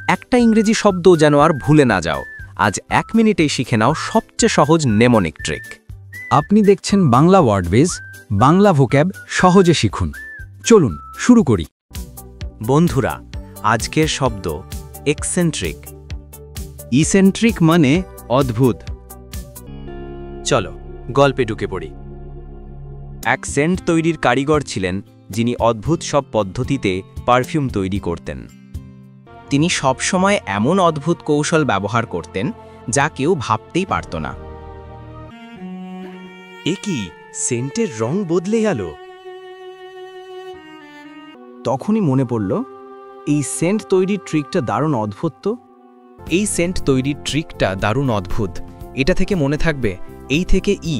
একটা ইংরেজি শব্দ যেন আর ভুলে না যাও। আজ 1 মিনিটেই শিখে নাও সবচেয়ে সহজ নেমোনিক ট্রিক। আপনি দেখছেন বাংলা ওয়ার্ডবেজ, বাংলা ভোক্যাব সহজে শিখুন। চলুন শুরু করি। বন্ধুরা, আজকের শব্দ এক্সেন্ট্রিক। ইসেন্ট্রিক মানে অদ্ভুত। চলো গল্পে ঢুকে পড়ি। এক সেন্ট তৈরির কারিগর ছিলেন যিনি অদ্ভুত সব পদ্ধতিতে পারফিউম তৈরি করতেন। তিনি সবসময় এমন অদ্ভুত কৌশল ব্যবহার করতেন যা কেউ ভাবতেই পারত না। এ কি, সেন্টের রং বদলে গেল! তখনই মনে পড়ল, এই সেন্ট তৈরির ট্রিকটা দারুণ অদ্ভুত তো। এই সেন্ট তৈরির ট্রিকটা দারুণ অদ্ভুত। এটা থেকে মনে থাকবে, এই থেকে ই,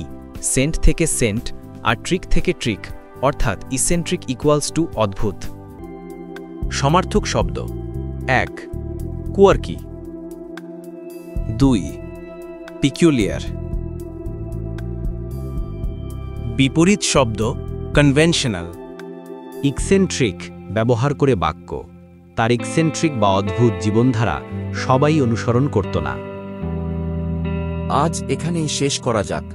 সেন্ট থেকে সেন্ট, আর ট্রিক থেকে ট্রিক, অর্থাৎ ইসেন্ট্রিক ইকুয়ালস টু অদ্ভুত। সমার্থক শব্দ: 1. কুয়ার্কি, 2. পিকুলিয়ার। বিপরীত শব্দ: কনভেনশনাল। ইকসেন্ট্রিক ব্যবহার করে বাক্য: তার ইকসেন্ট্রিক বা অদ্ভুত জীবনধারা সবাই অনুসরণ করত না। আজ এখানেই শেষ করা যাক।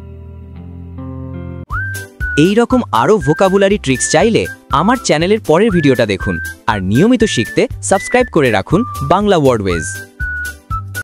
এই রকম আরও ভোকাবুলারি ট্রিক্স চাইলে আমার চ্যানেলের পরের ভিডিওটা দেখুন, আর নিয়মিত শিখতে সাবস্ক্রাইব করে রাখুন বাংলা ওয়ার্ডওয়েজ।